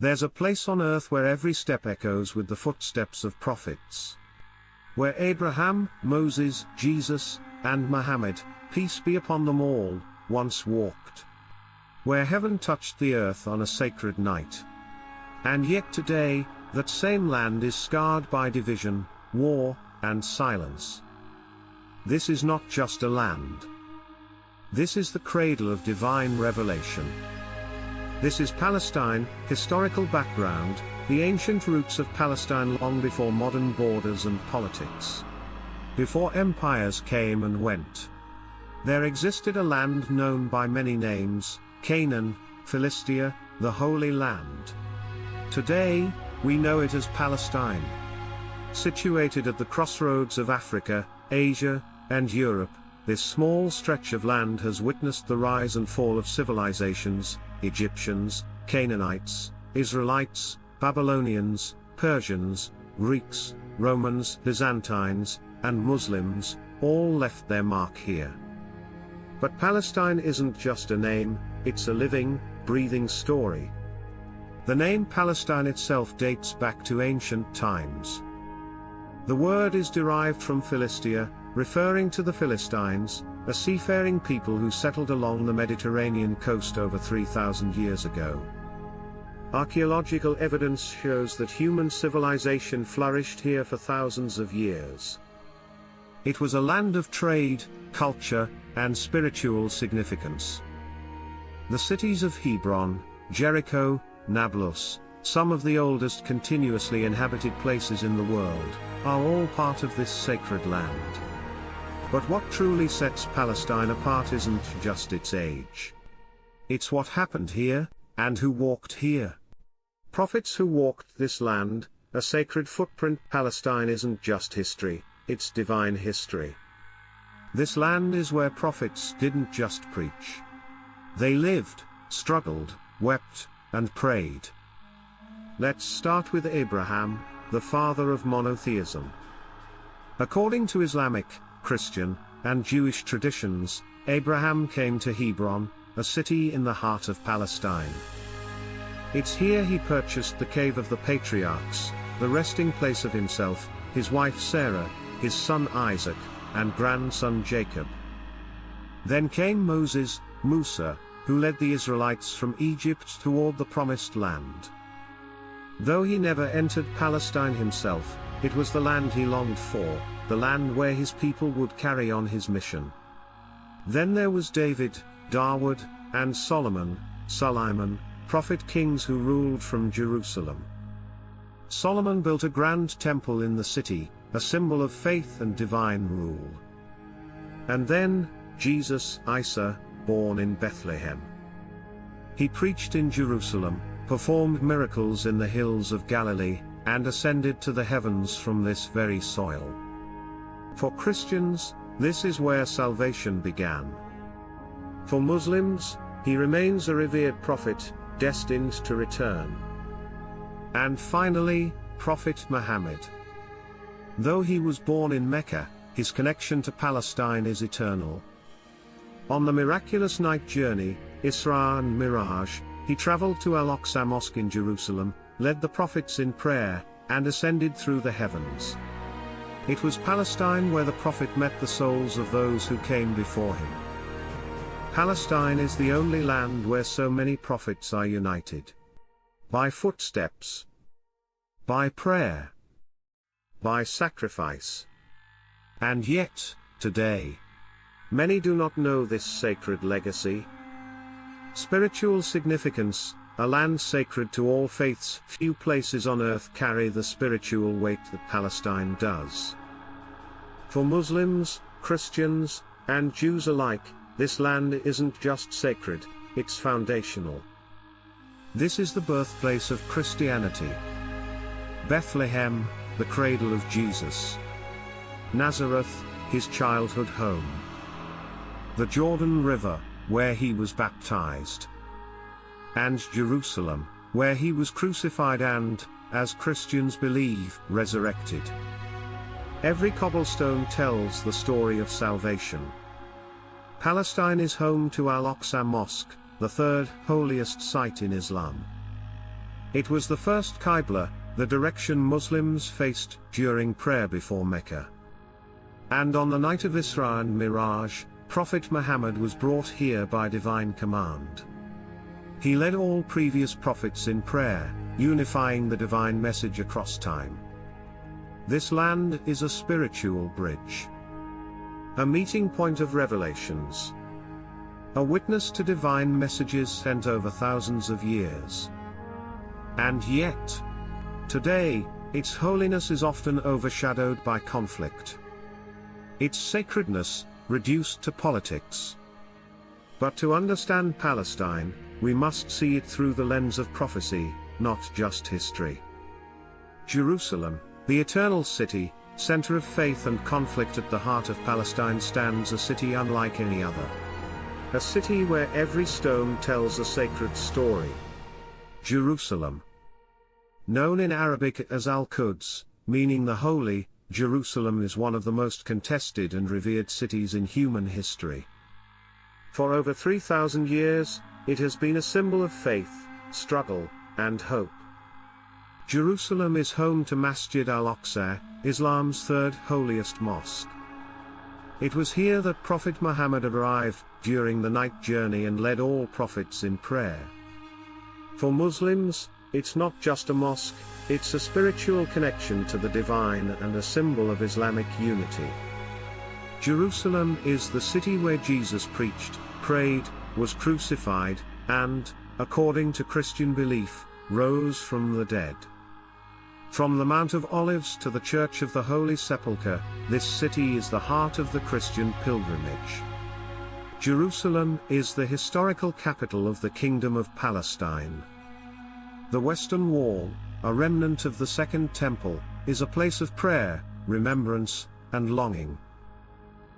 There's a place on earth where every step echoes with the footsteps of prophets. Where Abraham, Moses, Jesus, and Muhammad, peace be upon them all, once walked. Where heaven touched the earth on a sacred night. And yet today, that same land is scarred by division, war, and silence. This is not just a land. This is the cradle of divine revelation. This is Palestine. Historical background: the ancient roots of Palestine long before modern borders and politics. Before empires came and went. There existed a land known by many names: Canaan, Philistia, the Holy Land. Today, we know it as Palestine. Situated at the crossroads of Africa, Asia, and Europe, this small stretch of land has witnessed the rise and fall of civilizations: Egyptians, Canaanites, Israelites, Babylonians, Persians, Greeks, Romans, Byzantines, and Muslims, all left their mark here. But Palestine isn't just a name, it's a living, breathing story. The name Palestine itself dates back to ancient times. The word is derived from Philistia, referring to the Philistines, a seafaring people who settled along the Mediterranean coast over 3,000 years ago. Archaeological evidence shows that human civilization flourished here for thousands of years. It was a land of trade, culture, and spiritual significance. The cities of Hebron, Jericho, Nablus, some of the oldest continuously inhabited places in the world, are all part of this sacred land. But what truly sets Palestine apart isn't just its age. It's what happened here, and who walked here. Prophets who walked this land, a sacred footprint. Palestine isn't just history, it's divine history. This land is where prophets didn't just preach. They lived, struggled, wept, and prayed. Let's start with Abraham, the father of monotheism. According to Islamic, Christian, and Jewish traditions, Abraham came to Hebron, a city in the heart of Palestine. It's here he purchased the cave of the patriarchs, the resting place of himself, his wife Sarah, his son Isaac, and grandson Jacob. Then came Moses, Musa, who led the Israelites from Egypt toward the Promised Land. Though he never entered Palestine himself, it was the land he longed for, the land where his people would carry on his mission. Then there was David, Dawood, and Solomon, prophet kings who ruled from Jerusalem. Solomon built a grand temple in the city, a symbol of faith and divine rule. And then, Jesus, Isa, born in Bethlehem. He preached in Jerusalem, performed miracles in the hills of Galilee, and ascended to the heavens from this very soil. For Christians, this is where salvation began. For Muslims, he remains a revered prophet, destined to return. And finally, Prophet Muhammad. Though he was born in Mecca, his connection to Palestine is eternal. On the miraculous night journey, Isra and Miraj, he traveled to Al-Aqsa Mosque in Jerusalem, led the prophets in prayer, and ascended through the heavens. It was Palestine where the prophet met the souls of those who came before him. Palestine is the only land where so many prophets are united. By footsteps. By prayer. By sacrifice. And yet, today, many do not know this sacred legacy. Spiritual significance, a land sacred to all faiths. Few places on earth carry the spiritual weight that Palestine does. For Muslims, Christians, and Jews alike, this land isn't just sacred, it's foundational. This is the birthplace of Christianity. Bethlehem, the cradle of Jesus. Nazareth, his childhood home. The Jordan River, where he was baptized. And Jerusalem, where he was crucified and, as Christians believe, resurrected. Every cobblestone tells the story of salvation. Palestine is home to Al-Aqsa Mosque, the third holiest site in Islam. It was the first Qibla, the direction Muslims faced during prayer before Mecca. And on the night of Isra and Miraj, Prophet Muhammad was brought here by divine command. He led all previous prophets in prayer, unifying the divine message across time. This land is a spiritual bridge, a meeting point of revelations, a witness to divine messages sent over thousands of years. And yet, today, its holiness is often overshadowed by conflict, its sacredness reduced to politics. But to understand Palestine, we must see it through the lens of prophecy, not just history. Jerusalem, the eternal city, center of faith and conflict at the heart of Palestine, stands a city unlike any other. A city where every stone tells a sacred story. Jerusalem, known in Arabic as Al-Quds, meaning the holy, Jerusalem is one of the most contested and revered cities in human history. For over 3,000 years, it has been a symbol of faith, struggle, and hope. Jerusalem is home to Masjid al-Aqsa, Islam's third holiest mosque. It was here that Prophet Muhammad arrived during the night journey and led all prophets in prayer. For Muslims, it's not just a mosque, it's a spiritual connection to the divine and a symbol of Islamic unity. Jerusalem is the city where Jesus preached, prayed, was crucified, and, according to Christian belief, rose from the dead. From the Mount of Olives to the Church of the Holy Sepulchre, this city is the heart of the Christian pilgrimage. Jerusalem is the historical capital of the Kingdom of Palestine. The Western Wall, a remnant of the Second Temple, is a place of prayer, remembrance, and longing.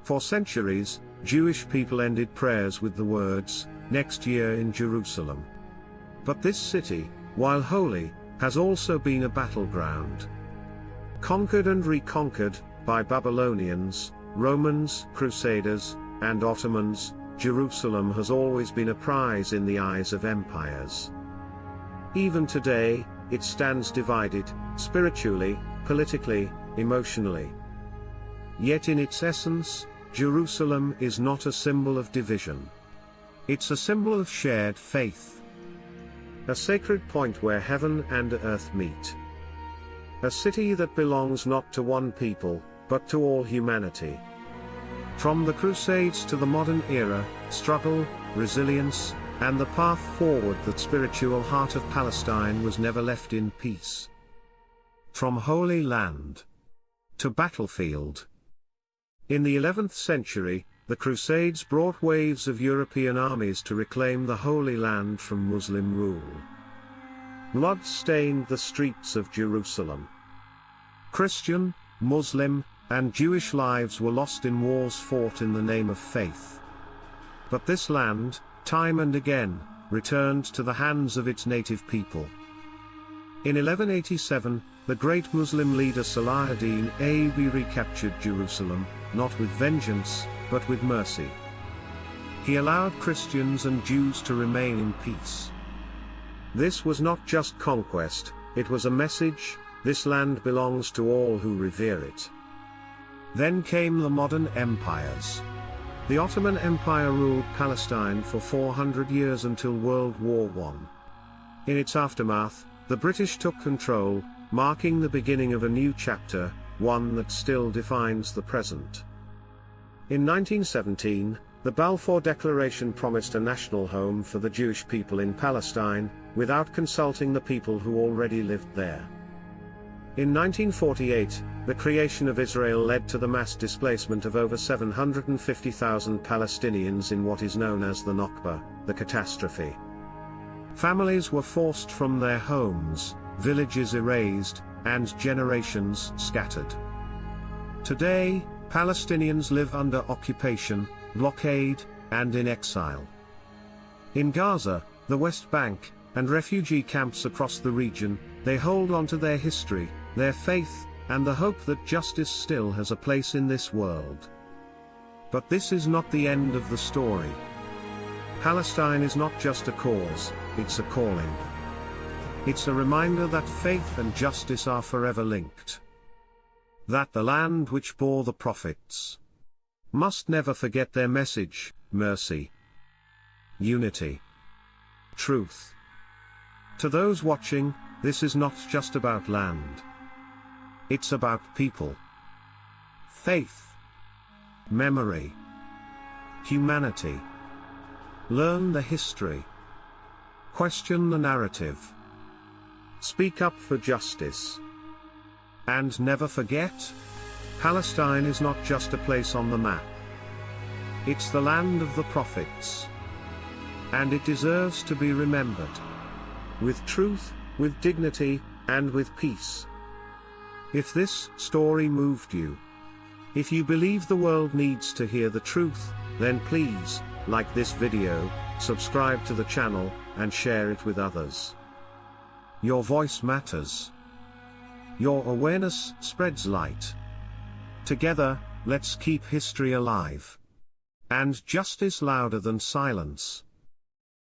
For centuries, Jewish people ended prayers with the words, "Next year in Jerusalem." But this city, while holy, has also been a battleground. Conquered and reconquered, by Babylonians, Romans, Crusaders, and Ottomans, Jerusalem has always been a prize in the eyes of empires. Even today, it stands divided, spiritually, politically, emotionally. Yet in its essence, Jerusalem is not a symbol of division. It's a symbol of shared faith. A sacred point where heaven and earth meet. A city that belongs not to one people, but to all humanity. From the Crusades to the modern era, struggle, resilience, and the path forward, that spiritual heart of Palestine was never left in peace. From Holy Land to battlefield. In the 11th century, the Crusades brought waves of European armies to reclaim the Holy Land from Muslim rule. Blood stained the streets of Jerusalem. Christian, Muslim, and Jewish lives were lost in wars fought in the name of faith. But this land, time and again, returned to the hands of its native people. In 1187, the great Muslim leader Salahuddin Ayyubi recaptured Jerusalem, not with vengeance, but with mercy. He allowed Christians and Jews to remain in peace. This was not just conquest, it was a message: this land belongs to all who revere it. Then came the modern empires. The Ottoman Empire ruled Palestine for 400 years until World War I. In its aftermath, the British took control, marking the beginning of a new chapter, one that still defines the present. In 1917, the Balfour Declaration promised a national home for the Jewish people in Palestine, without consulting the people who already lived there. In 1948, the creation of Israel led to the mass displacement of over 750,000 Palestinians in what is known as the Nakba, the catastrophe. Families were forced from their homes, villages erased, and generations scattered. Today, Palestinians live under occupation, blockade, and in exile. In Gaza, the West Bank, and refugee camps across the region, they hold on to their history, their faith, and the hope that justice still has a place in this world. But this is not the end of the story. Palestine is not just a cause, it's a calling. It's a reminder that faith and justice are forever linked. That the land which bore the prophets must never forget their message: mercy, unity, truth. To those watching, this is not just about land. It's about people, faith, memory, humanity. Learn the history. Question the narrative. Speak up for justice. And never forget, Palestine is not just a place on the map. It's the land of the prophets. And it deserves to be remembered. With truth, with dignity, and with peace. If this story moved you, if you believe the world needs to hear the truth, then please, like this video, subscribe to the channel, and share it with others. Your voice matters. Your awareness spreads light. Together, let's keep history alive. And justice louder than silence.